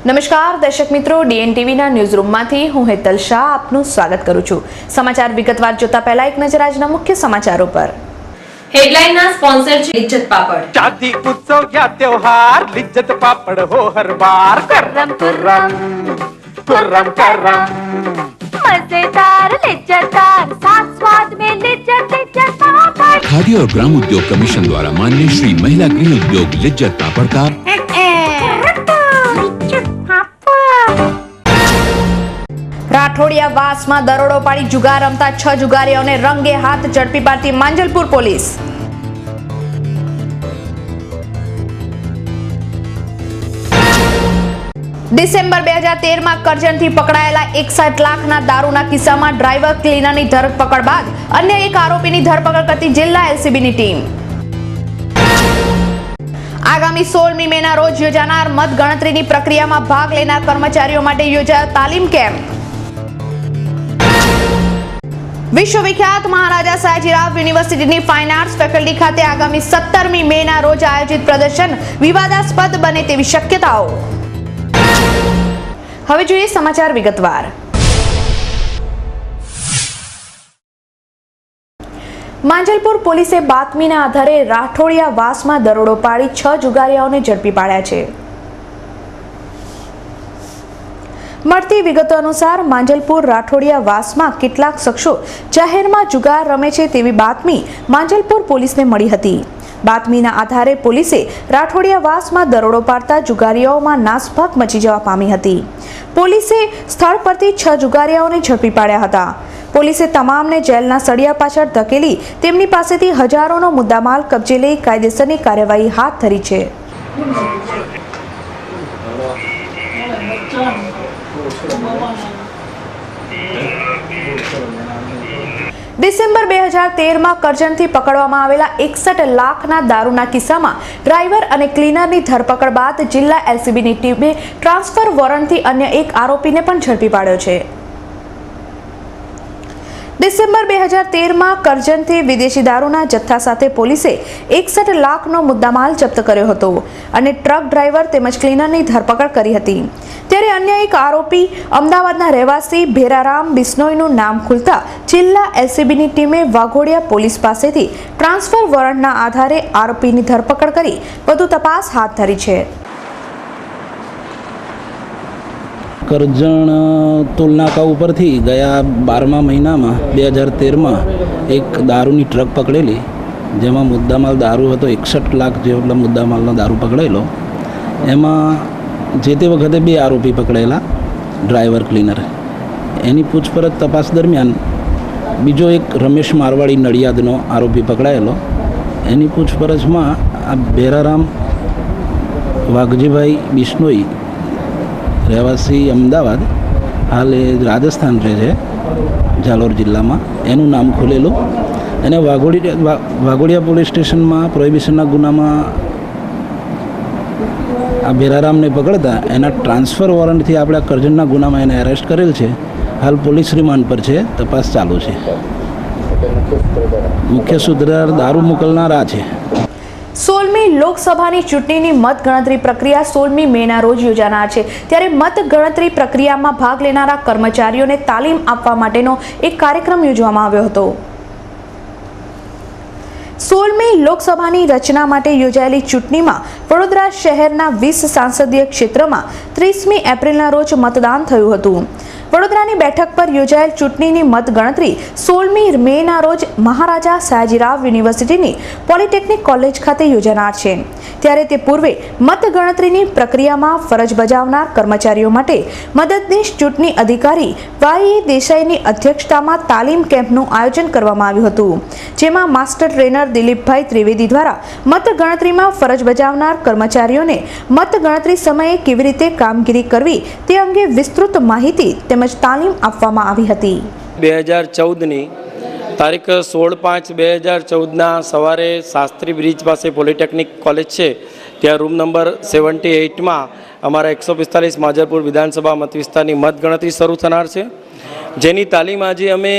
નમસ્કાર દર્શક મિત્રો, ડીએનટીવીના ન્યૂઝરૂમમાંથી હું હેતલ શાહ આપનું સ્વાગત કરું છું। સમાચાર વિગતવાર જોતા પહેલા એક નજર આજના મુખ્ય સમાચારો પર। હેડલાઇનના સ્પોન્સર છે લિજ્જત પાપડ। शादी उत्सव या त्योहार लिज्जत पापड़ हो हर बार। कुर्रम कुर्रम कुर्रम करम मजेदार लिज्जतदार साथ स्वाद में लिज्जत लिज्जत पापड़। खादी और ग्राम उद्योग कमीशन द्वारा मान्य श्री महिला गृह उद्योग लिज्जत पापड़ का રાઠોડિયાવાસમાં દરોડો પાડી જુગાર રમતા 6 જુગારીઓને રંગે હાથ ઝડપી પાડતી માંજલપુર પોલીસ। ડિસેમ્બર 2013માં કરજણથી પકડાયેલા 61 લાખના દારૂના કિસ્સામાં ડ્રાઈવર ક્લીનરની ધરપકડ બાદ અન્ય એક આરોપીની ધરપકડ કરતી જિલ્લા એલસીબીની ટીમ। આગામી 16મી મેના રોજ યોજાનાર મતગણતરીની પ્રક્રિયામાં ભાગ લેનાર કર્મચારીઓ માટે યોજાયો તાલીમ કેમ્પ। વિશ્વવિખ્યાત મહારાજા સયાજીરાવ યુનિવર્સિટીની ફાઇન આર્ટ્સ ફેકલ્ટી ખાતે આગામી 17મી મેના રોજ આયોજિત પ્રદર્શન વિવાદાસ્પદ બને તેવી શક્યતાઓ। હવે જોઈએ સમાચાર વિગતવાર। માંજલપુર પોલીસે બાતમીના આધારે રાઠોડિયાવાસમાં દરોડો પાડી 6 જુગારીઓને ઝડપી પાડ્યા છે। મળતી વિગતો અનુસાર માંજલપુર રાઠોડિયાવાસમાં કેટલાક શખ્સો જાહેરમાં જુગાર રમે છે તેવી બાતમી માંજલપુર પોલીસને મળી હતી। બાતમીના આધારે પોલીસે રાઠોડિયાવાસમાં દરોડો પાડતા જુગારીઓમાં નાસભાગ મચી જવા પામી હતી। પોલીસે સ્થળ પરથી 6 જુગારીઓને ઝડપી પાડ્યા હતા। પોલીસે તમામને જેલના સળિયા પાછળ ધકેલી તેમની પાસેથી હજારોનો મુદ્દામાલ કબજે લઈ કાયદેસરની કાર્યવાહી હાથ ધરી છે। ડિસેમ્બર 2013માં કરજણથી પકડવામાં આવેલા 61 લાખના દારૂના કિસ્સામાં ડ્રાઈવર અને ક્લીનરની ધરપકડ બાદ જિલ્લા એલસીબીની ટીમે ટ્રાન્સફર વોરંટથી અન્ય એક આરોપીને પણ ઝડપી પાડ્યો છે। ડિસેમ્બર 2013માં કરજણથી વિદેશી દારૂના જથ્થા સાથે પોલીસે 61 લાખનો મુદ્દામાલ જપ્ત કર્યો હતો અને ટ્રક ડ્રાઈવર તેમજ ક્લીનરની ધરપકડ કરી હતી। ત્યારે અન્ય એક આરોપી અમદાવાદના રહેવાસી ભેરારામ બિશ્નોઈનું નામ ખુલતા જિલ્લા એલસીબીની ટીમે વાઘોડિયા પોલીસ પાસેથી ટ્રાન્સફર વોરંટના આધારે આરોપીની ધરપકડ કરી વધુ તપાસ હાથ ધરી છે। કરજણ ટોલનાકા ઉપરથી ગયા 12મા મહિનામાં 2013માં એક દારૂની ટ્રક પકડેલી, જેમાં મુદ્દામાલ દારૂ હતો 61 લાખ જેટલા મુદ્દામાલનો દારૂ પકડેલો। એમાં જે તે વખતે 2 આરોપી પકડેલા, ડ્રાઈવર ક્લીનર। એની પૂછપરછ તપાસ દરમિયાન બીજો એક રમેશ મારવાડી નડિયાદનો આરોપી પકડાયેલો। એની પૂછપરછમાં આ ભેરારામ વાઘજીભાઈ બિશ્નોઈ રહેવાસી અમદાવાદ, હાલ એ રાજસ્થાન રહે છે, જાલોર જિલ્લામાં, એનું નામ ખુલેલું। એને વાઘોડિયા પોલીસ સ્ટેશનમાં પ્રોહિબિશનના ગુનામાં આ ભેરારામને પકડતા એના ટ્રાન્સફર વોરંટથી આપણે કરજણના ગુનામાં એને એરેસ્ટ કરેલ છે। હાલ પોલીસ રિમાન્ડ પર છે, તપાસ ચાલુ છે। મુખ્ય સૂત્રધાર દારૂ મોકલનાર આ છે। 16મી લોકસભાની ચૂંટણીની મતગણતરી પ્રક્રિયા 16મી મેના રોજ યોજાનાર છે। ત્યારે મતગણતરી પ્રક્રિયામાં ભાગ લેનારા કર્મચારીઓને તાલીમ આપવા માટેનો એક કાર્યક્રમ યોજવામાં આવ્યો હતો। 16મી લોકસભાની રચના માટે યોજાયેલી ચૂંટણીમાં વડોદરા શહેરના 20 સંસદીય ક્ષેત્રમાં 30મી એપ્રિલના રોજ મતદાન થયું હતું। વડોદરાની બેઠક પર યોજાયેલ ચૂંટણીની મતગણતરી 16મી મેના રોજ મહારાજા સયાજીરાવ યુનિવર્સિટીની પોલિટેકનિક કોલેજ ખાતે યોજાનાર છે। ત્યારે તે પૂર્વે મતગણતરીની પ્રક્રિયામાં ફરજ બજાવનાર કર્મચારીઓ માટે મદદનીશ ચૂંટણી અધિકારી વાય દેસાઈની અધ્યક્ષતામાં તાલીમ કેમ્પનું આયોજન કરવામાં આવ્યું હતું, જેમાં માસ્ટર ટ્રેનર દિલીપભાઈ ત્રિવેદી દ્વારા મતગણતરીમાં ફરજ બજાવનાર કર્મચારીઓને મતગણતરી સમયે કેવી રીતે કામગીરી કરવી તે અંગે વિસ્તૃત માહિતી તેમજ તાલીમ આપવામાં આવી હતી। 2014ની તારીખ 16/5/2014ના સવારે શાસ્ત્રી બ્રિજ પાસે પોલિટેકનિક કોલેજ છે, ત્યાં રૂમ નંબર 78માં અમારા 145 માંજલપુર વિધાનસભા મત વિસ્તારની મતગણતરી શરૂ થનાર છે, જેની તાલીમ આજે અમે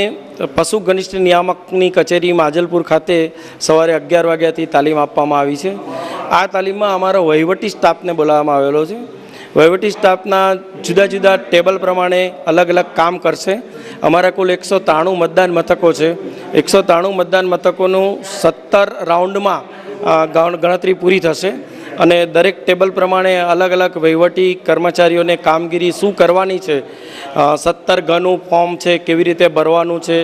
પશુ ઘનિષ્ઠ નિયામકની કચેરી માંજલપુર ખાતે સવારે 11 વાગ્યાથી તાલીમ આપવામાં આવી છે। આ તાલીમમાં અમારા વહીવટી સ્ટાફને બોલાવવામાં આવેલો છે। વહીવટી સ્ટાફના જુદા જુદા ટેબલ પ્રમાણે અલગ અલગ કામ કરશે. અમારા કુલ 193 મતદાન મથકો છે. 193 મતદાન મથકોનું 17 રાઉન્ડમાં ગણતરી પૂરી થશે અને દરેક ટેબલ પ્રમાણે અલગ અલગ વહીવટી કર્મચારીઓને કામગીરી શું કરવાની છે, 17 ઘનું ફોર્મ છે કેવી રીતે ભરવાનું છે,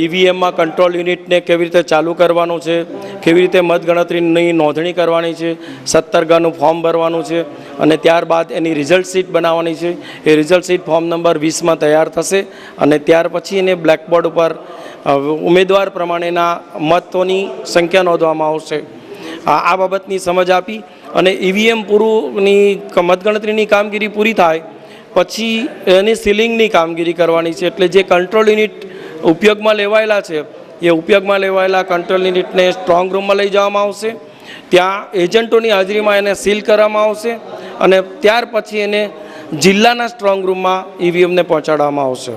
ઈવીએમમાં કંટ્રોલ યુનિટને કેવી રીતે ચાલુ કરવાનું છે, કેવી રીતે મતગણતરીની નોંધણી કરવાની છે, 17 ઘનું ફોર્મ ભરવાનું છે અને ત્યારબાદ એની રિઝલ્ટ શીટ બનાવવાની છે. એ રિઝલ્ટ શીટ ફોર્મ નંબર 20માં તૈયાર થશે અને ત્યાર પછી એને બ્લેકબોર્ડ ઉપર ઉમેદવાર પ્રમાણેના મતોની સંખ્યા નોંધવામાં આવશે. આ બાબતની સમજ આપી અને ઈવીએમ પૂરુંની મતગણતરીની કામગીરી પૂરી થાય પછી એની સીલિંગની કામગીરી કરવાની છે. એટલે જે કંટ્રોલ યુનિટ ઉપયોગમાં લેવાયેલા છે એ ઉપયોગમાં લેવાયેલા કંટ્રોલ યુનિટને સ્ટ્રોંગ રૂમમાં લઈ જવામાં આવશે. ત્યાં એજન્ટોની હાજરીમાં એને સીલ કરવામાં આવશે અને ત્યાર પછી એને જિલ્લાના સ્ટ્રોંગ રૂમમાં ઈવીએમને પહોંચાડવામાં આવશે.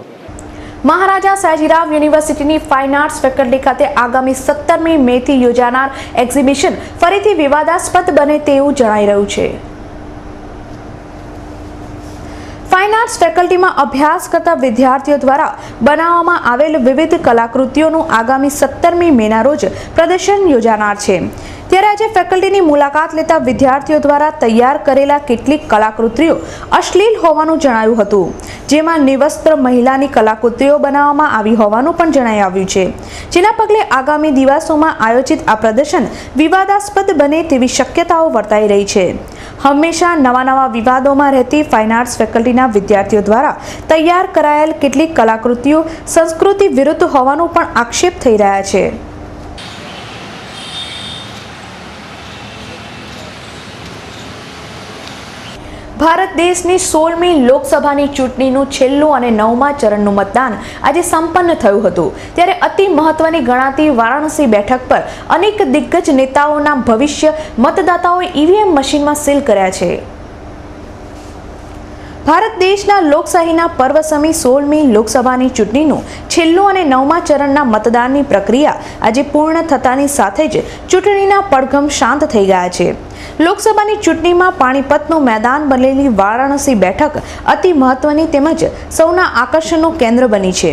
મહારાજા સયાજીરાવ યુનિવર્સિટીની ફાઇન આર્ટ્સ ફેકલ્ટી ખાતે આગામી 17મી મેથી યોજાનાર એક્ઝિબિશન ફરીથી વિવાદાસ્પદ બને તેવું જણાઈ રહ્યું છે. ફાઇન આર્ટ્સ ફેકલ્ટીમાં અભ્યાસ કરતા વિદ્યાર્થીઓ દ્વારા બનાવવામાં આવેલ વિવિધ કલાકૃતિઓનું આગામી 17મી મેના રોજ પ્રદર્શન યોજાનાર છે. ત્યારે આજે ફેકલ્ટીની મુલાકાત લેતા વિદ્યાર્થીઓ દ્વારા તૈયાર કરેલા કેટલીક કલાકૃતિઓ અશ્લીલ હોવાનું જણાયું હતું, જેમાં નિવસ્ત્ર મહિલાની કલાકૃતિઓ બનાવવામાં આવી હોવાનું પણ જણાઈ આવ્યું છે. જેના પગલે આગામી દિવસોમાં આયોજિત આ પ્રદર્શન વિવાદાસ્પદ બને તેવી શક્યતાઓ વર્તાઈ રહી છે. હંમેશા નવા વિવાદોમાં રહેતી ફાઇન આર્ટ્સ ફેકલ્ટીના વિદ્યાર્થીઓ દ્વારા તૈયાર કરાયેલ કેટલીક કલાકૃતિઓ સંસ્કૃતિ વિરુદ્ધ હોવાનું પણ આક્ષેપ થઈ રહ્યા છે. ભારત દેશની 16મી લોકસભાની ચૂંટણીનું છેલ્લું અને 9મા ચરણનું મતદાન આજે સંપન્ન થયું હતું. ત્યારે અતિ મહત્વની ગણાતી વારાણસી બેઠક પર અનેક દિગ્ગજ નેતાઓના ભવિષ્ય મતદાતાઓએ ઈવીએમ મશીનમાં સીલ કર્યા છે. ભારત દેશના લોકશાહીના પર્વસમી 16મી લોકસભાની ચૂંટણીનું છેલ્લું અને 9મા ચરણના મતદાનની પ્રક્રિયા આજે પૂર્ણ થતાની સાથે જ ચૂંટણીના પડઘમ શાંત થઈ ગયા છે. લોકસભાની ચૂંટણીમાં પાણીપતનું મેદાન બનેલી વારાણસી બેઠક અતિ મહત્વની તેમજ સૌના આકર્ષણનું કેન્દ્ર બની છે.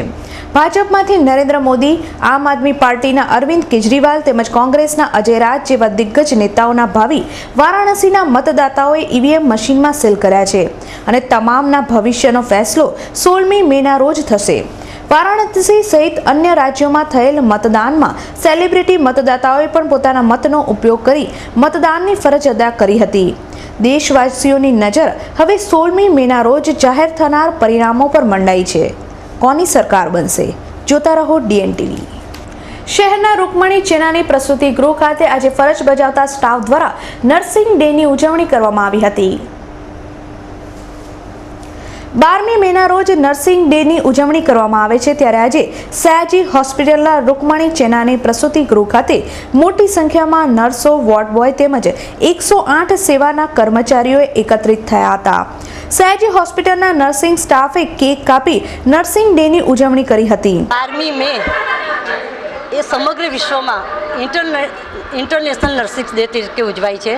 ભાજપમાંથી નરેન્દ્ર મોદી, આમ આદમી પાર્ટીના અરવિંદ કેજરીવાલ તેમજ કોંગ્રેસના અજય રાજ જેવા દિગ્ગજ નેતાઓના ભાવિ વારાણસીના મતદાતાઓએ ઈવીએમ મશીનમાં સીલ કર્યા છે અને તમામના ભવિષ્યનો ફેસલો 16મી મેના રોજ થશે. વારાણસી સહિત અન્ય રાજ્યોમાં થયેલ મતદાનમાં સેલિબ્રિટી મતદાતાઓએ પણ પોતાના મતનો ઉપયોગ કરી મતદાનની ફરજ અદા કરી હતી. દેશવાસીઓની નજર હવે 16મી મેના રોજ જાહેર થનાર પરિણામો પર મંડાઈ છે. કોની સરકાર બનશે? જોતા રહો DNTV. શહેરના રૂકમણી ચેનાની પ્રસૂતિ ગૃહ ખાતે આજે ફરજ બજાવતા સ્ટાફ દ્વારા નર્સિંગ ડેની ઉજવણી કરવામાં આવી હતી. 12મી મેના રોજ નર્સિંગ ડેની ઉજવણી કરવામાં આવે છે. ત્યારે આજે સયાજી હોસ્પિટલના રૂકમણી ચેનાની પ્રસૂતિ ગૃહ ખાતે મોટી સંખ્યામાં નર્સો, વોર્ડ બોય તેમજ 108 સેવાના કર્મચારીઓ એકત્રિત થયા હતા. સયાજી હોસ્પિટલના નર્સિંગ સ્ટાફે કેક કાપી નર્સિંગ ડેની ઉજવણી કરી હતી. 12મી મે એ સમગ્ર વિશ્વમાં ઇન્ટરનેશનલ નર્સિંગ ડે તરીકે ઉજવાય છે.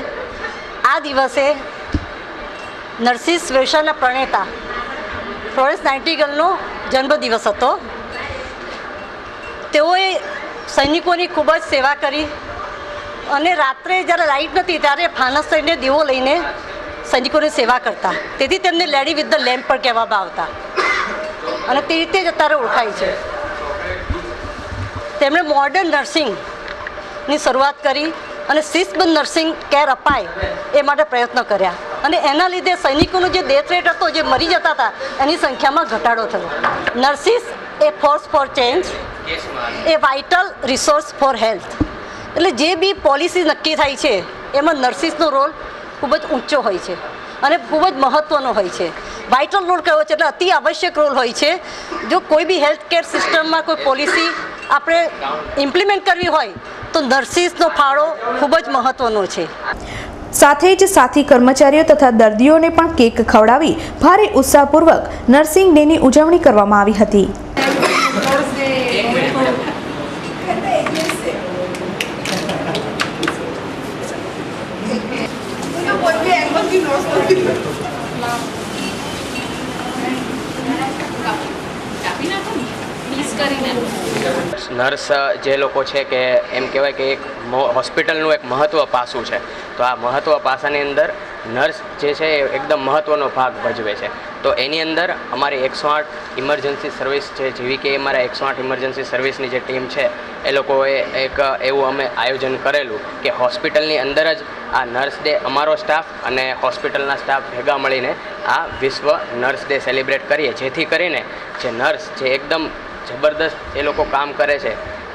આ દિવસે નર્સિસ વ્યવસાયના પ્રણેતા ફ્લોરેન્સ નાઇટિંગેલનો જન્મદિવસ હતો. તેઓએ સૈનિકોની ખૂબ જ સેવા કરી અને રાત્રે જ્યારે લાઇટ નથી ત્યારે ફાનસ લઈને દીવો લઈને સૈનિકોની સેવા કરતા. તેથી તેમને લેડી વિથ ધ લેમ્પ પણ કહેવામાં આવતા અને તે રીતે જ અત્યારે ઓળખાય છે. તેમણે મોડર્ન નર્સિંગની શરૂઆત કરી અને શિસ્તબદ્ધ નર્સિંગ કેર અપાય એ માટે પ્રયત્નો કર્યા અને એના લીધે સૈનિકોનો જે ડેથ રેટ હતો, જે મરી જતા હતા, એની સંખ્યામાં ઘટાડો થયો. Nurses A force four change, A vital resource for health. એટલે જે બી પોલિસી નક્કી થાય છે એમાં નર્સિસનો રોલ ખૂબ જ ઊંચો હોય છે અને ખૂબ જ મહત્ત્વનો હોય છે. વાઇટલ રોલ કયો છે એટલે અતિ આવશ્યક રોલ હોય છે. જો કોઈ બી હેલ્થ કેર સિસ્ટમમાં કોઈ પોલિસી આપણે ઇમ્પ્લિમેન્ટ કરવી હોય તો નર્સિસનો ફાળો ખૂબ જ મહત્ત્વનો છે. સાથે જ સાથી કર્મચારીઓ તથા દર્દીઓને પણ કેક ખવડાવી ભારે ઉત્સાહપૂર્વક નર્સિંગ ડેની ઉજવણી કરવામાં આવી હતી. નર્સ જે લોકો છે કે એમ કહેવાય કે એક હોસ્પિટલનું એક મહત્ત્વ પાસું છે. તો આ મહત્ત્વ પાસાની અંદર નર્સ જે છે એ એકદમ મહત્ત્વનો ભાગ ભજવે છે. તો એની અંદર અમારી 108 ઇમરજન્સી સર્વિસ છે, જેવી કે અમારા 108 ઇમરજન્સી સર્વિસની જે ટીમ છે એ લોકોએ એક એવું અમે આયોજન કરેલું કે હોસ્પિટલની અંદર જ આ નર્સ ડે અમારો સ્ટાફ અને હોસ્પિટલના સ્ટાફ ભેગા મળીને આ વિશ્વ નર્સ ડે સેલિબ્રેટ કરીએ, જેથી કરીને જે નર્સ જે એકદમ જબરદસ્ત એ લોકો કામ કરે છે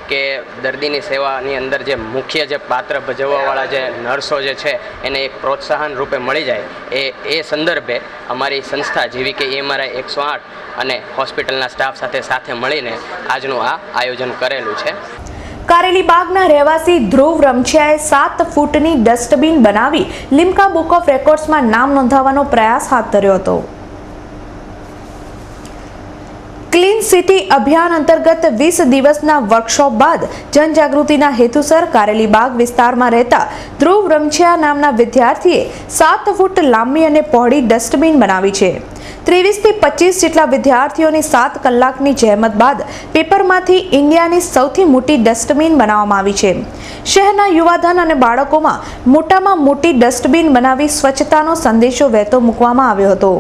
કે દર્દીની સેવાની અંદર જે મુખ્ય જે પાત્ર ભજવવાવાળા જે નર્સો જે છે એને એક પ્રોત્સાહન રૂપે મળી જાય એ સંદર્ભે અમારી સંસ્થા જેવી કે અમારા 108 અને હોસ્પિટલના સ્ટાફ સાથે મળીને આજનું આ આયોજન કરેલું છે. કારેલીબાગના રહેવાસી ધ્રુવ રમછિયાએ 7 ફૂટની ડસ્ટબિન બનાવી લિમ્કા બુક ઓફ રેકોર્ડ્સમાં નામ નોંધાવવાનો પ્રયાસ હાથ ધર્યો હતો. ક્લીન સિટી અભિયાન અંતર્ગત 20 દિવસના વર્કશોપ બાદ જનજાગૃતિના હેતુસર કારેલીબાગ વિસ્તારમાં રહેતા ધ્રુવ રમછિયા નામના વિદ્યાર્થીએ 7 ફૂટ લાંબી અને પહોળી ડસ્ટબિન બનાવી છે. 23 થી 25 જેટલા વિદ્યાર્થીઓની 7 કલાકની જહેમત બાદ પેપરમાંથી ઇન્ડિયાની સૌથી મોટી ડસ્ટબિન બનાવવામાં આવી છે. શહેરના યુવાધન અને બાળકોમાં મોટામાં મોટી ડસ્ટબિન બનાવી સ્વચ્છતાનો સંદેશો વહેતો મૂકવામાં આવ્યો હતો.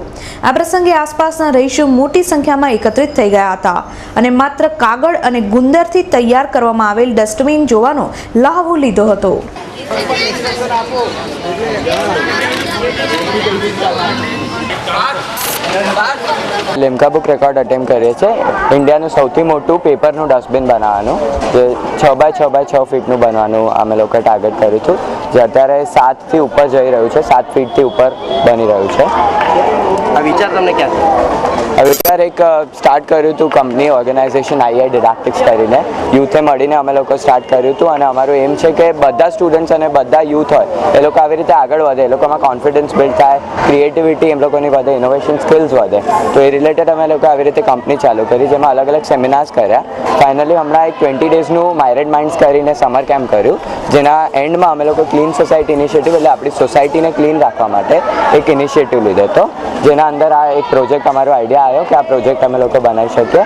આ પ્રસંગે આસપાસના રહીશો મોટી સંખ્યામાં એકત્રિત થઈ ગયા હતા અને માત્ર કાગળ અને ગુંદરથી તૈયાર કરવામાં આવેલ ડસ્ટબિન જોવાનો લહાવો લીધો હતો. લિમ્કા બુક રેકોર્ડ અટેમ્પ કરીએ છીએ. ઇન્ડિયાનું સૌથી મોટું પેપરનું ડસ્ટબિન બનાવવાનું, જે 6x6x6 ફીટનું બનવાનું અમે લોકોએ ટાર્ગેટ કર્યું હતું, જે અત્યારે 7થી ઉપર જઈ રહ્યું છે, 7 ફીટથી ઉપર બની રહ્યું છે. આ વિચાર તમને ક્યાં? આ વિચાર એક સ્ટાર્ટ કર્યું હતું કંપની ઓર્ગેનાઇઝેશન આઈઆઈ ડિડાક્ટિક્સ કરીને, યુથે મળીને અમે લોકો સ્ટાર્ટ કર્યું હતું. અને અમારું એમ છે કે બધા સ્ટુડન્ટ્સ અને બધા યુથ હોય એ લોકો આવી રીતે આગળ વધે, એ લોકોમાં કોન્ફિડન્સ બિલ્ડ થાય, ક્રિએટિવિટી એમ લોકોની વધે, ઇનોવેશન સ્કિલ્સ વધે. તો એ રિલેટેડ અમે લોકો આવી રીતે કંપની ચાલુ કરી, જેમાં અલગ અલગ સેમિનાર્સ કર્યા. ફાઇનલી હમણાં એક 20 ડેઝનું માઇરેડ માઇન્ડ્સ કરીને સમર કેમ્પ કર્યું, જેના એન્ડમાં અમે લોકો ક્લીન સોસાયટી ઇનિશિયેટિવ, એટલે આપણી સોસાયટીને ક્લીન રાખવા માટે એક ઇનિશિયેટિવ લીધો હતો, જેના અંદર આ એક પ્રોજેક્ટ અમારો આઈડિયા આવ્યો કે આ પ્રોજેક્ટ અમે લોકો બનાવી શકીએ.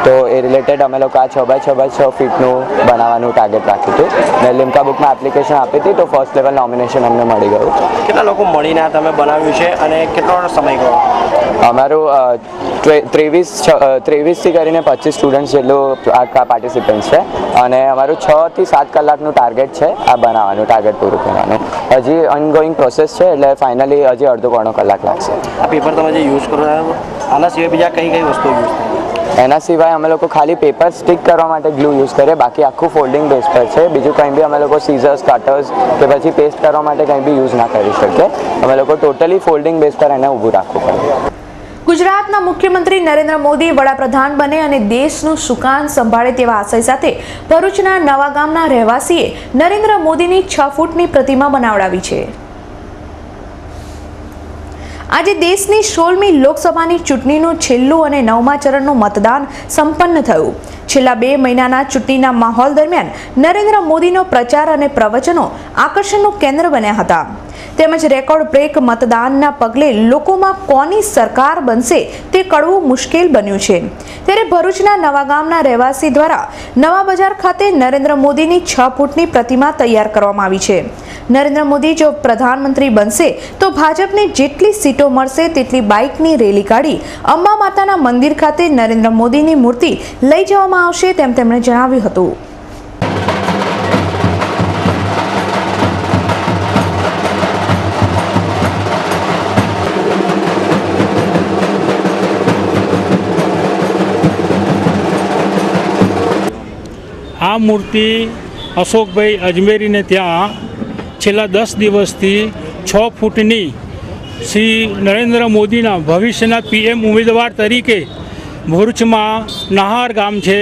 તો એ રિલેટેડ અમે લોકો આ 6x6x6 ફીટનું બનાવવાનું ટાર્ગેટ રાખ્યું હતું અને લિમ્કા બુકમાં એપ્લિકેશન આપી હતી. તો ફર્સ્ટ લેવલ નોમિનેશન અમને મળી ગયું. કેટલા લોકો મળીને તમે બનાવ્યું છે અને કેટલો સમય ગયો? અમારું 23થી કરીને 25 સ્ટુડન્ટ્સ જેટલું આ પાર્ટિસિપન્ટ્સ છે અને અમારું 6 થી 7 કલાકનું ટાર્ગેટ છે આ બનાવવાનું, ટાર્ગેટ પૂરું કરવાનું. હજી ઓનગોઈંગ પ્રોસેસ છે, એટલે ફાઇનલી હજી અડધો પોણો કલાક લાગશે. આ પેપર તમે જે યુઝ કરો આના સિવાય બીજા કઈ વસ્તુ યુઝ થાય? એના સિવાય અમે લોકો ખાલી પેપર સ્ટિક કરવા માટે ગ્લુ યુઝ કરીએ, બાકી આખું ફોલ્ડિંગ બેઝ પર છે. બીજું કંઈ બી અમે લોકો સીઝર્સ, કટર્સ કે પછી પેસ્ટ કરવા માટે કંઈ બી યુઝ ના કરી શકીએ. અમે લોકો ટોટલી ફોલ્ડિંગ બેઝ પર એને ઊભું રાખવું પડે. ગુજરાતના મુખ્યમંત્રી નરેન્દ્ર મોદી વડાપ્રધાન બને અને દેશનું સુકાન સંભાળે તેવા આશય સાથે ભરૂચના નવાગામના રહેવાસીએ નરેન્દ્ર મોદીની 6 ફૂટની પ્રતિમા બનાવડાવી છે. આજે દેશની 16મી લોકસભાની ચૂંટણીનું છેલ્લું અને 9મા ચરણનું મતદાન સંપન્ન થયું. છેલ્લા 2 મહિનાના ચૂંટણીના માહોલ દરમિયાન નરેન્દ્ર મોદીનો પ્રચાર અને પ્રવચનો આકર્ષણનું કેન્દ્ર બન્યા હતા. તેમજ રેકોર્ડ બ્રેક મતદાનના પગલે લોકોમાં કોની સરકાર બનશે તે કળવું મુશ્કેલ બન્યું છે. ત્યારે ભરૂચના નવાગામના રહેવાસી દ્વારા નવા બજાર ખાતે નરેન્દ્ર મોદીની 6 ફૂટની પ્રતિમા તૈયાર કરવામાં આવી છે. નરેન્દ્ર મોદી જો પ્રધાનમંત્રી બનશે તો ભાજપને જેટલી સીટો મળશે તેટલી બાઇકની રેલી કાઢી અંબા માતાના મંદિર ખાતે નરેન્દ્ર મોદીની મૂર્તિ લઈ જવામાં આવશે તેમ તેમણે જણાવ્યું હતું. આ મૂર્તિ અશોકભાઈ અજમેરીને ત્યાં છેલ્લા 10 દિવસથી 6 ફૂટની શ્રી નરેન્દ્ર મોદીના ભવિષ્યના PM ઉમેદવાર તરીકે ભરૂચમાં નહાર ગામ છે,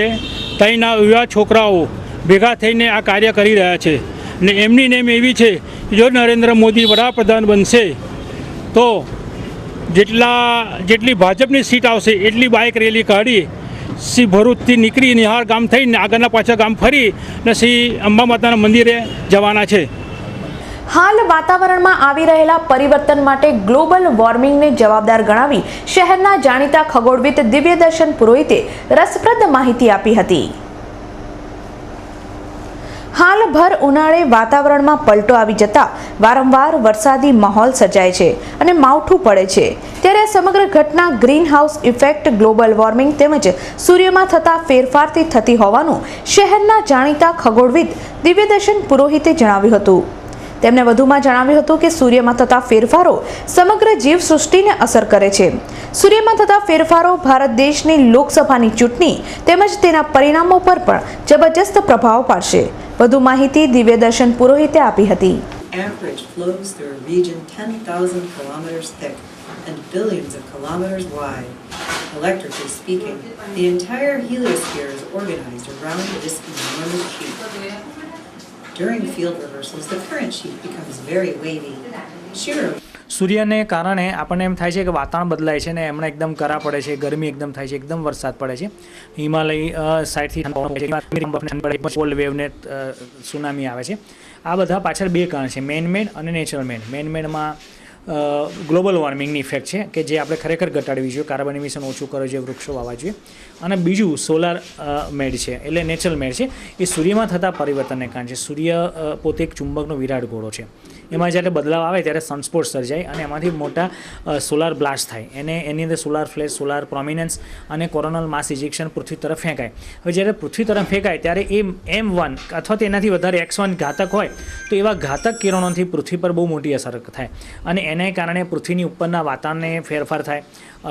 ત્યાંના યુવા છોકરાઓ ભેગા થઈને આ કાર્ય કરી રહ્યા છે. ને એમની નેમ એવી છે કે જો નરેન્દ્ર મોદી વડાપ્રધાન બનશે તો જેટલી ભાજપની સીટ આવશે એટલી બાઇક રેલી કાઢી શ્રી ભરૂચથી નીકળી નિહાર ગામ થઈને આગળના પાછા ગામ ફરી અને શ્રી અંબા માતાના મંદિરે જવાના છે. હાલ વાતાવરણમાં આવી રહેલા પરિવર્તન માટે ગ્લોબલ વોર્મિંગને જવાબદાર ગણાવી શહેરના જાણીતા ખગોળવિદ દિવ્યદર્શન પુરોહિતે રસપ્રદ માહિતી આપી હતી. હાલ ભર ઉનાળે વાતાવરણમાં પલટો આવી જતા વારંવાર વરસાદી માહોલ સર્જાય છે અને માવઠું પડે છે. ત્યારે આ સમગ્ર ઘટના green house effect, global warming તેમજ સૂર્યમાં થતા ફેરફારથી થતી હોવાનું શહેરના જાણીતા ખગોળવિદ દિવ્યદર્શન પુરોહિતે જણાવ્યું હતું. તેમણે વધુમાં જણાવ્યું હતું કે સૂર્યમાં થતા ફેરફારો સમગ્ર જીવસૃષ્ટિને અસર કરે છે. સૂર્યમાં થતા ફેરફારો ભારત દેશની લોકસભાની ચૂંટણી તેમજ તેના પરિણામો પર પણ જબરજસ્ત પ્રભાવ પાડશે. વધુ માહિતી દિવ્યદર્શન પુરોહિતે આપી હતી. Average flows through a region 10,000 kilometers thick and billions of kilometers wide. Electrically speaking, the entire heliosphere is organized around this enormous sheet. During field reversals, the current sheet becomes very wavy. Shear સૂર્યને કારણે આપણને એમ થાય છે કે વાતાવરણ બદલાય છે ને હમણાં એકદમ કરા પડે છે, ગરમી એકદમ થાય છે, એકદમ વરસાદ પડે છે. હિમાલય સાઈડથી કોલ્ડ વેવને સુનામી આવે છે. આ બધા પાછળ બે કારણ છે, મેન મેડ અને નેચરલ મેડ. મેન મેડમાં ગ્લોબલ વોર્મિંગની ઇફેક્ટ છે કે જે આપણે ખરેખર ઘટાડવી જોઈએ, કાર્બન ઇમિશન ઓછું કરવું જોઈએ, વૃક્ષો વાવવા જોઈએ. અને બીજું સોલાર મેડ છે, એટલે નેચરલ મેડ છે. એ સૂર્યમાં થતા પરિવર્તનને કારણે છે. સૂર્ય પોતે એક ચુંબકનો વિરાટ ગોળો છે. એમાં જ્યારે બદલાવ આવે ત્યારે સનસ્પોટ સર્જાય અને એમાંથી મોટા સોલાર બ્લાસ્ટ થાય. એની અંદર સોલાર ફ્લેશ, સોલાર પ્રોમિનન્સ અને કોરોનલ માસ ઇજેક્શન પૃથ્વી તરફ ફેંકાય. હવે જ્યારે પૃથ્વી તરફ ફેંકાય ત્યારે એ M1 અથવા તેનાથી વધારે X1 ઘાતક હોય તો એવા ઘાતક કિરણોથી પૃથ્વી પર બહુ મોટી અસર થાય અને એને કારણે પૃથ્વીની ઉપરના વાતાવરણને ફેરફાર થાય.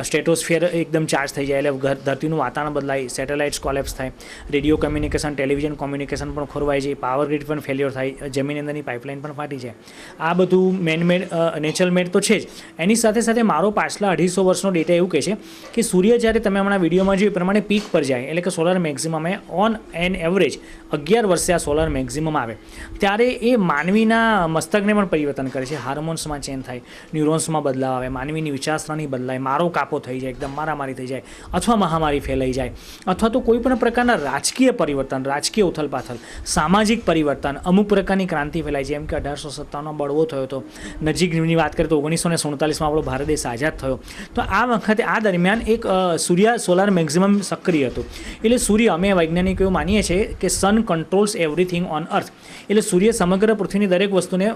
સ્ટેટોસ્ફિયર એકદમ ચાર્જ થઈ જાય એટલે ધરતીનું વાતાવરણ બદલાય, સેટેલાઇટ્સ કોલેપ્સ થાય, રેડિયો કમ્યુનિકેશન, ટેલિવિઝન કમ્યુનિકેશન પણ ખોરવાય જાય, પાવર ગ્રીડ પણ ફેલ્યોર થાય, જમીન અંદરની પાઇપલાઇન પણ ફાટી જાય. આ બધું મેનમેડ નેચરલ મેડ તો છે જ. એની સાથે સાથે મારો પાછલા 250 વર્ષનો ડેટા એવું કહે છે કે સૂર્ય જ્યારે તમે હમણાં વિડીયોમાં જોયું એ પ્રમાણે પીક પર જાય એટલે કે solar maximum on an average 11 વર્ષે આ સોલાર મેક્સિમમ આવે ત્યારે એ માનવીના મસ્તકને પણ પરિવર્તન કરે છે. હાર્મોન્સમાં ચેન્જ થાય, ન્યુરોન્સમાં બદલાવ આવે, માનવીની વિચારસરણી બદલાય, મારો કાપો થઈ જાય, એકદમ મારામારી થઈ જાય, અથવા મહામારી ફેલાઈ જાય, અથવા તો કોઈ પણ પ્રકારના રાજકીય પરિવર્તન, રાજકીય ઉથલપાથલ, સામાજિક પરિવર્તન, અમુક પ્રકારની ક્રાંતિ ફેલાય. જેમ કે 1857 બળવો થયો હતો. નજીકની વાત કરીએ તો 1947માં આપણો ભારત દેશ આઝાદ થયો. તો આ વખતે આ દરમિયાન એક સૂર્ય સોલાર મેક્સિમમ સક્રિય હતું. એટલે સૂર્ય, અમે વૈજ્ઞાનિકો એવું માનીએ છીએ કે સન કંટ્રોલ્સ એવરીથિંગ ઓન અર્થ. એટલે સૂર્ય સમગ્ર પૃથ્વીની દરેક વસ્તુને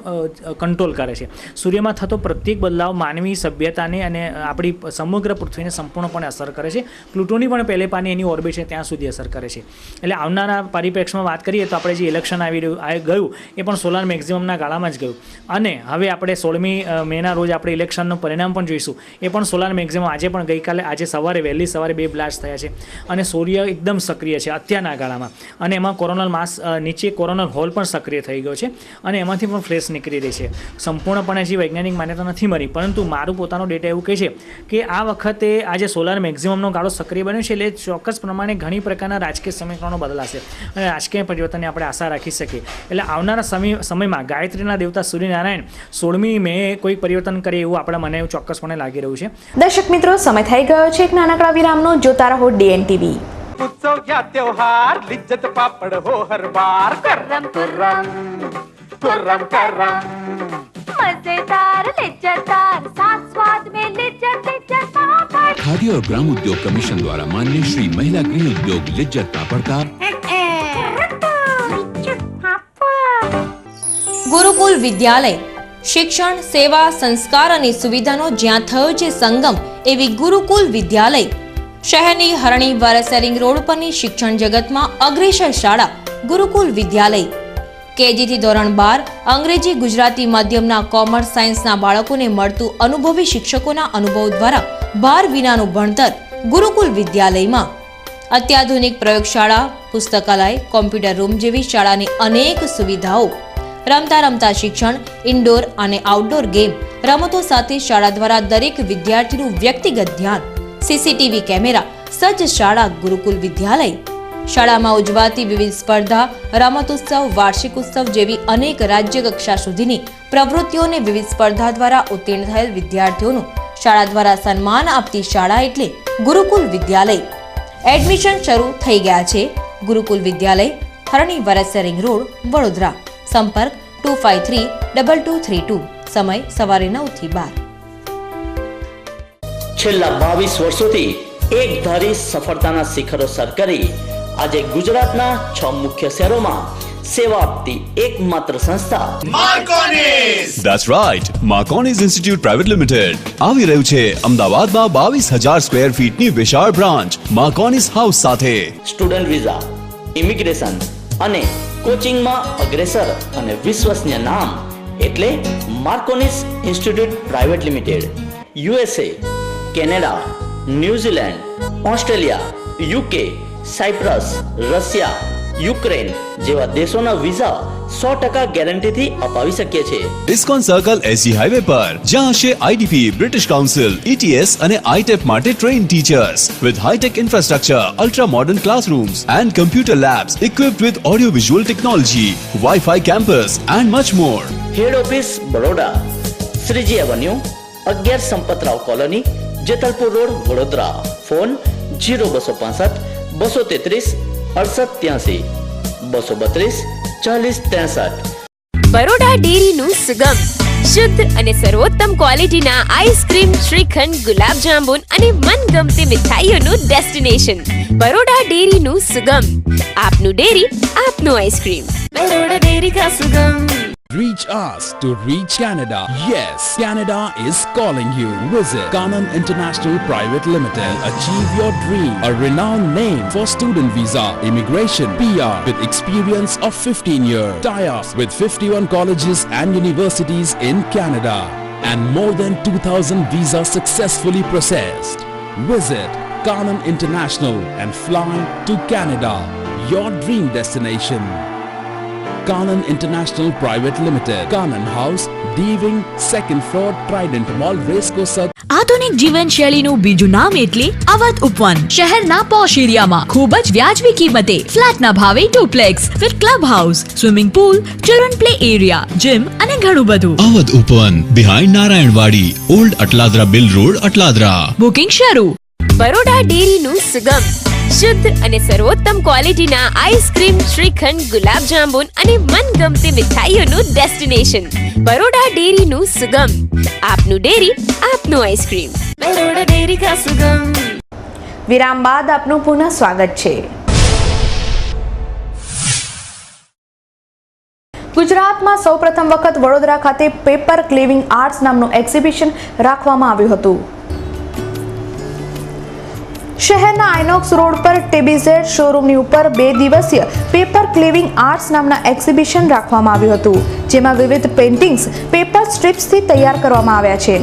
કંટ્રોલ કરે છે. સૂર્યમાં થતો પ્રત્યેક બદલાવ માનવી સભ્યતાને અને આપણી સમગ્ર પૃથ્વીને સંપૂર્ણપણે અસર કરે છે. પ્લુટોની પણ પહેલે પાની એની ઓર્બિટ છે ત્યાં સુધી અસર કરે છે. એટલે આવનારા પરિપ્રેક્ષમાં વાત કરીએ તો આપણે જે ઇલેક્શન ગયું એ પણ સોલાર મેક્સિમમના ગાળામાં જ ગયું. અને હવે આપણે 16મી મેના રોજ આપણે ઇલેક્શનનું પરિણામ પણ જોઈશું. એ પણ સોલાર મેક્સિમમ આજે સવારે વહેલી સવારે 2 બ્લાસ્ટ થયા છે અને સૂર્ય એકદમ સક્રિય છે અત્યારના ગાળામાં. અને એમાં કોરોનલ માસ નીચે કોરોનલ હોલ પણ સક્રિય થઈ ગયો છે અને એમાંથી પણ ફ્લેશ નીકળી રહી છે. સંપૂર્ણપણે હજી વૈજ્ઞાનિક માન્યતા નથી મળી, પરંતુ મારું પોતાનો ડેટા એવું કહે છે કે આ વખતે આજે સોલાર મેક્સિમમનો ગાળો સક્રિય બન્યો છે એટલે ચોક્કસ પ્રમાણે ઘણી પ્રકારના રાજકીય સમીકરણો બદલાશે અને રાજકીય પરિવર્તનની આપણે આશા રાખી શકીએ. એટલે આવનારા સમયમાં ગાયત્રીના દેવતા સૂર્યનારાયણ 16મી મે કોઈ પરિવર્તન કરે એવું મને ચોક્કસપણે લાગી રહ્યું છે. દર્શક મિત્રો, સમય થઈ ગયો છે એક નાનકડા વિરામનો. જોતા રહો DNTV. उत्सव या त्योहार लिज्जत पापड़ हो हर बार. कर्रम कर्रम कुर्रम करम मजेदार लिज्जतदार साथ स्वाद में लिज्जत लिज्जत पापड़. खादी और ग्राम उद्योग कमीशन द्वारा माननीय श्री महिला गृह उद्योग लिज्जत पापड़ का ગુરુકુલ વિદ્યાલય શિક્ષણ, સેવા, સંસ્કાર અને સુવિધાનો જ્યાં થયો છે સંગમ એવી ગુરુકુલ વિદ્યાલય શહેરની હરણી વારસેરિંગ રોડ પરની શિક્ષણ જગતમાં અગ્રેસર શાળા ગુરુકુલ વિદ્યાલય. કેજીથી ધોરણ 12 અંગ્રેજી, ગુજરાતી માધ્યમના કોમર્સ, સાયન્સના બાળકોને મળતું અનુભવી શિક્ષકોના અનુભવ દ્વારા ભાર વિનાનું ભણતર ગુરુકુલ વિદ્યાલયમાં. અત્યાધુનિક પ્રયોગશાળા, પુસ્તકાલય, કોમ્પ્યુટર રૂમ જેવી શાળાની અનેક સુવિધાઓ. રમતા રમતા શિક્ષણ, ઇન્ડોર અને આઉટડોર ગેમ રમતો સાથે શાળા દ્વારા દરેક વિદ્યાર્થીનું વ્યક્તિગત ધ્યાન, CCTV કેમેરા સજ્જ શાળા ગુરુકુલ વિદ્યાલય. શાળામાં ઉજવાતી વિવિધ સ્પર્ધા, રમતોત્સવ, વાર્ષિક ઉત્સવ જેવી અનેક રાજ્ય કક્ષા સુધીની પ્રવૃત્તિઓને વિવિધ સ્પર્ધા દ્વારા ઉત્તીર્ણ થયેલ વિદ્યાર્થીઓનું શાળા દ્વારા સન્માન આપતી શાળા એટલે ગુરુકુલ વિદ્યાલય. એડમિશન શરૂ થઈ ગયા છે. ગુરુકુલ વિદ્યાલય, હરણી વરસરિંગ રોડ, વડોદરા. સંપર્ક 25323232. સમય સવારે 9 થી 12. છેલ્લા 22 વર્ષોથી એકધારી સફળતાના શિખરો સર કરી આજે ગુજરાતના 6 મુખ્ય શહેરોમાં સેવા આપતી એકમાત્ર સંસ્થા That's right. Marconi's Institute Private Limited. આવી રહ્યું છે અમદાવાદમાં 22,000 સ્ક્વેર ફીટની વિશાળ બ્રાન્ચ Marconi's હાઉસ સાથે. સ્ટુડન્ટ વિઝા, ઇમિગ્રેશન અને કોચિંગમાં અગ્રેસર અને વિશ્વસનીય નામ એટલે Marconi's institute private limited. USA, Canada, New Zealand, Australia, UK, Cyprus, Russia, Ukraine જેવા દેશોના વિઝા 100% ગેરંટીથી અપાવી શકીએ છીએ. ઇસ્કોન સર્કલ SG હાઈવે પર જ્યાં હશે IDP, બ્રિટિશ કાઉન્સિલ, ETS અને ITEP માટે train teachers with high-tech infrastructure, ultra-modern classrooms and computer labs equipped with audio-visual technology, Wi-Fi campus and much more. Head office Baroda, Shreeji avenue, 11 Sampatrao colony, Jetalpur road, Vadodara. Phone 0265 233 6883 232 4063. Baroda ડેરીનું સુગમ, શુદ્ધ અને સર્વોત્તમ ક્વોલિટીના આઈસ્ક્રીમ, શ્રીખંડ, ગુલાબ જાંબુન અને મનગમતી મીઠાઈઓનું ડેસ્ટિનેશન. બરોડા ડેરીનું સુગમ, આપનું ડેરી, આપનું આઈસ્ક્રીમ. બરોડા ડેરી કા સુગમ. Reach us to reach Canada. Yes, Canada is calling you. Visit Kanan International Private Limited. Achieve your dream. A renowned name for student visa, immigration, PR with experience of 15 years. Tie-ups with 51 colleges and universities in Canada. And more than 2,000 visas successfully processed. Visit Kanan International and fly to Canada. Your dream destination. Kanan International Private Limited, Kanan House, Deeving, 2nd floor, Trident Mall, Racecourse. આધુનિક જીવનશૈલીનું બીજું નામ એટલે અવધ ઉપવન. શહેરના posh એરિયામાં ખૂબ જ વ્યાજબી કિંમતે ફ્લેટના ભાવે duplex with club house, swimming pool, children play area, gym અને ઘણું બધું. Awadh Upvan behind Narayanwadi, old Atladara Bil road, Atladara. Booking શરૂ. બરોડા ડેરીનું સુગમ, શુદ્ધ અને સર્વોત્તમ ક્વોલિટીના આઈસ્ક્રીમ, શ્રીખંડ, ગુલાબ જાંબુન અને મનગમતી મીઠાઈઓનું ડેસ્ટિનેશન. બરોડા ડેરીનું સુગમ, આપનું ડેરી, આપનું આઈસ્ક્રીમ. બરોડા ડેરી કા સુગમ. વિરામ બાદ આપનું પુનઃ સ્વાગત છે. ગુજરાતમાં સૌપ્રથમ વખત વડોદરા ખાતે પેપર ક્લેવિંગ આર્ટ્સ નામનું એક્ઝિબિશન રાખવામાં આવ્યું હતું. શહેરના આઇનોક્સ રોડ પર ટેબીઝેડ શોરૂમની ઉપર 2 દિવસીય પેપર ક્લેવિંગ આર્ટ્સ નામના એક્ઝિબિશન રાખવામાં આવ્યું હતું, જેમાં વિવિધ પેઇન્ટિંગ્સ પેપર સ્ટ્રીપ્સથી તૈયાર કરવામાં આવ્યા છે.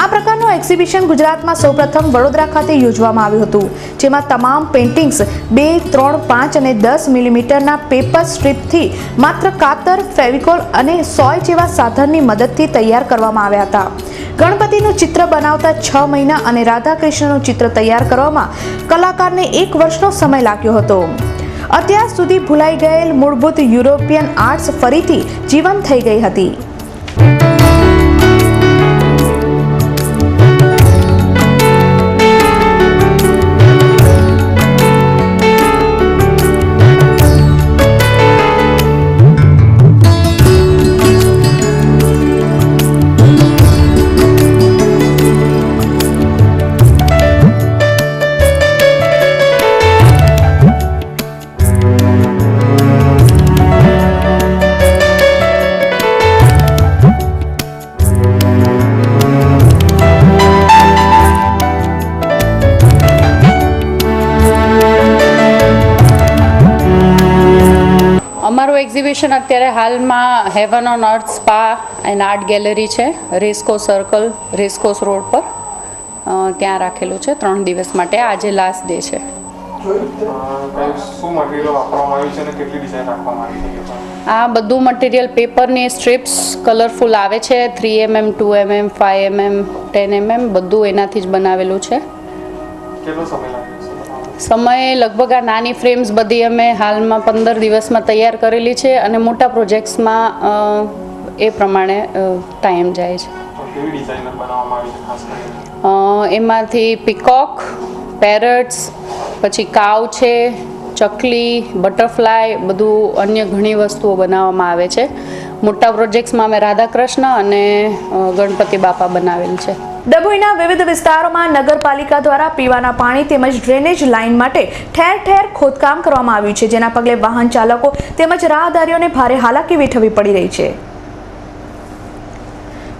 આ પ્રકારનું એક્ઝિબિશન ગુજરાતમાં સૌપ્રથમ વડોદરા ખાતે યોજવામાં આવ્યું હતું, જેમાં તમામ પેઇન્ટિંગ્સ 2, 3, 5 અને 10 મિલીમીટરના પેપર સ્ટ્રીપથી માત્ર કાતર, ફેવિકોલ અને સોય જેવા સાધનની મદદથી તૈયાર કરવામાં આવ્યા હતા. ગણપતિનું ચિત્ર બનાવતા 6 મહિના અને રાધાકૃષ્ણનું ચિત્ર તૈયાર કરવામાં કલાકારને 1 વર્ષનો સમય લાગ્યો હતો. અત્યાર સુધી ભૂલાઈ ગયેલ મૂળભૂત યુરોપિયન આર્ટ્સ ફરીથી જીવંત થઈ ગઈ હતી. અમારું એક્ઝિબિશન અત્યારે હાલમાં heaven on earth spa and art gallery છે, રેસકોર્સ સર્કલ, રેસકોર્સ રોડ પર ત્યાં રાખેલું છે 3 દિવસ માટે. આજે લાસ્ટ ડે છે. આ બધું મટીરિયલ પેપરની સ્ટ્રીપ્સ કલરફુલ આવે છે, 3mm, 2mm, 5mm, 10mm બધું એનાથી જ બનાવેલું છે. સમય લગભગ આ નાની ફ્રેમ્સ બધી અમે હાલમાં 15 દિવસમાં તૈયાર કરેલી છે અને મોટા પ્રોજેક્ટ્સમાં એ પ્રમાણે ટાઈમ જાય છે. એમાંથી પિકોક, પેરટ્સ, પછી કાવ છે, ચકલી, બટરફ્લાય, બધું અન્ય ઘણી વસ્તુઓ બનાવવામાં આવે છે. મોટા પ્રોજેક્ટ્સમાં અમે રાધાકૃષ્ણ અને ગણપતિ બાપા બનાવેલ છે. ડભોઈના વિવિધ વિસ્તારોમાં નગરપાલિકા દ્વારા પીવાના પાણી તેમજ ડ્રેનેજ લાઇન માટે ઠેર ઠેર ખોદકામ કરવામાં આવ્યું છે, જેના પગલે વાહન ચાલકો તેમજ રાહદારીઓને ભારે હાલાકી વેઠવી પડી રહી છે.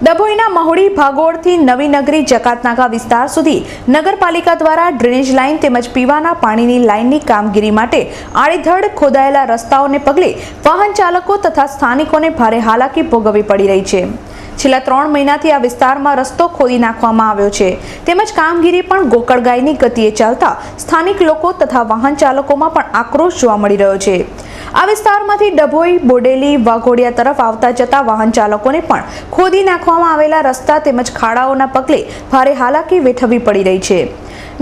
ડભોઈના મહુડી ભાગોળથી નવી નગરી જકાતનાકા વિસ્તાર સુધી નગરપાલિકા દ્વારા ડ્રેનેજ લાઇન તેમજ પીવાના પાણીની લાઇનની કામગીરી માટે આડેધડ ખોદાયેલા રસ્તાઓને પગલે વાહન ચાલકો તથા સ્થાનિકોને ભારે હાલાકી ભોગવવી પડી રહી છે. છેલ્લા 3 મહિનાથી આ વિસ્તારમાં રસ્તો ખોદી નાખવામાં આવ્યો છે તેમજ કામગીરી પણ ગોકળગાયની ગતિએ ચાલતા સ્થાનિક લોકો તથા વાહન ચાલકોમાં પણ આક્રોશ જોવા મળી રહ્યો છે. આ વિસ્તારમાંથી ડભોઈ, બોડેલી, વાઘોડિયા તરફ આવતા જતા વાહન ચાલકોને પણ ખોદી નાખવામાં આવેલા રસ્તા તેમજ ખાડાઓના પગલે ભારે હાલાકી વેઠવવી પડી રહી છે.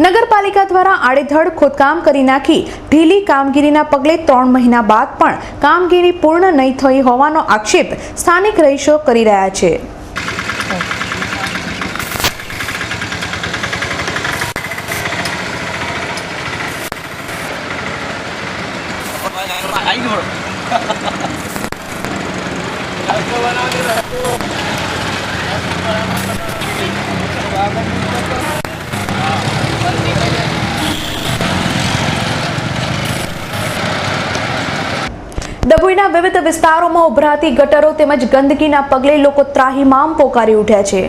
નગરપાલિકા દ્વારા આડેધડ ખોદકામ કરી નાખી ઢીલી કામગીરીના પગલે 3 મહિના બાદ પણ કામગીરી પૂર્ણ નહીં થઈ હોવાનો આક્ષેપ સ્થાનિક રહીશો કરી રહ્યા છે. ડભોઈના વિવિધ વિસ્તારોમાં ઉભરાતી ગટરો તેમજ ગંદકીના પગલે લોકો ત્રાહિમામ પોકારી ઉઠ્યા છે.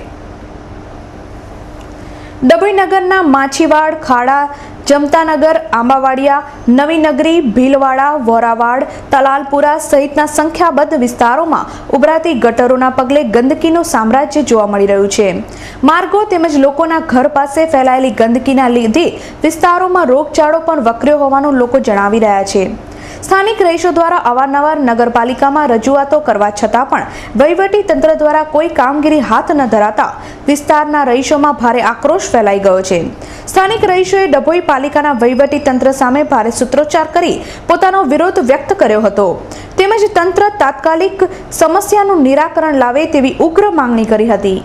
ડભોઈ નગરના માછીવાડ, ખાડા, જમતાનગર, આંબાવાડિયા, નવી નગરી, ભીલવાડા, વોરાવાડ, તલાલપુરા સહિતના સંખ્યાબંધ વિસ્તારોમાં ઉભરાતી ગટરોના પગલે ગંદકીનું સામ્રાજ્ય જોવા મળી રહ્યું છે. માર્ગો તેમજ લોકોના ઘર પાસે ફેલાયેલી ગંદકીના લીધે વિસ્તારોમાં રોગચાળો પણ વકર્યો હોવાનું લોકો જણાવી રહ્યા છે. સ્થાનિક રહીશો દ્વારા અવારનવાર નગરપાલિકામાં રજૂઆતો કરવા છતાં પણ વહીવટી તંત્ર દ્વારા કોઈ કામગીરી હાથ ન ધરાતા વિસ્તારના રહીશોમાં ભારે આક્રોશ ફેલાઈ ગયો છે. સ્થાનિક રહીશોએ ડભોઈ પાલિકાના વહીવટી તંત્ર સામે ભારે સૂત્રોચ્ચાર કરી પોતાનો વિરોધ વ્યક્ત કર્યો હતો તેમજ તંત્ર તાત્કાલિક સમસ્યાનું નિરાકરણ લાવે તેવી ઉગ્ર માંગણી કરી હતી.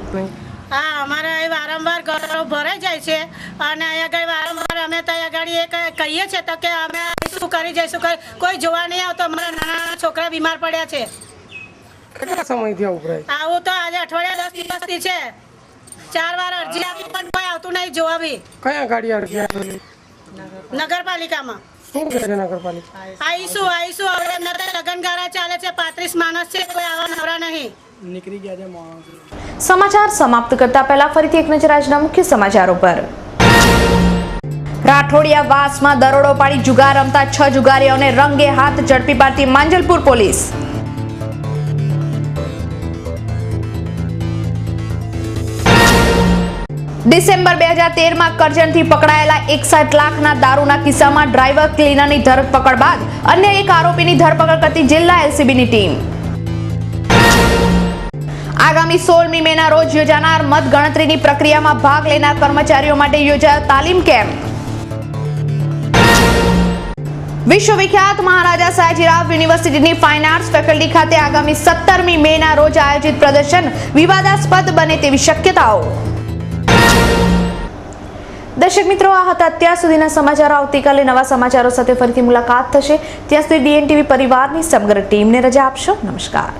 હા, અમારે અહીં વારંવાર ગટરો ભરાઈ જાય છે અને અહીંયા ગઈ વારંવાર અમે ત્યાં આગળ એ કહીએ છીએ તો કે અમે શું કરી જઈશું, કોઈ જોવા નહીં આવતો. અમારા નાના છોકરા બીમાર પડ્યા છે. કેટલા સમયથી ઉભરાય? આવું તો આજે અઠવાડિયા 10 દિવસથી છે. 4 વાર અરજી આપી પણ કોઈ આવતું નહીં જોવા બી. કયા ગાડી અરજી આપી? નગરપાલિકામાં. શું કહે છે નગરપાલિકા? આવીશું હવે એમના લગનગાળા ચાલે છે. 35 માણસ છે, કોઈ આવા નવરા નહીં. નીકળી ગયા છે માણસ. સમાચાર સમાપ્ત કરતા પહેલા ફરીથી એક નજર આજના મુખ્ય સમાચારો પર. રાઠોડિયા વાસમાં દરોડો પાડી જુગાર રમતા 6 જુગારીઓને રંગે હાથ ઝડપી પાડતી માંજલપુર પોલીસ. ડિસેમ્બર 2013માં કરજણથી પકડાયેલા 61 લાખના દારૂના કિસ્સામાં ડ્રાઈવર ક્લીનરની ધરપકડ બાદ અન્ય એક આરોપીની ધરપકડ કરતી જિલ્લા એલસીબીની ટીમ. આગામી 16મી મેના રોજ યોજાનાર મત ગણતરીની પ્રક્રિયામાં ભાગ લેનાર કર્મચારીઓ માટે યોજાયો તાલીમ કેમ્પ. વિશ્વવિખ્યાત મહારાજા સયાજીરાવ યુનિવર્સિટીની ફાઇન આર્ટ્સ ફેકલ્ટી ખાતે આગામી 17મી મેના રોજ આયોજિત પ્રદર્શન વિવાદાસ્પદ બને તેવી શક્યતાઓ. દર્શક મિત્રો, આ હતા અત્યાર સુધીના સમાચારો. આવતીકાલે નવા સમાચારો સાથે ફરીથી મુલાકાત થશે. ત્યાં સુધી ડીએનટીવી પરિવારની સમગ્ર ટીમને રજા આપશો. નમસ્કાર.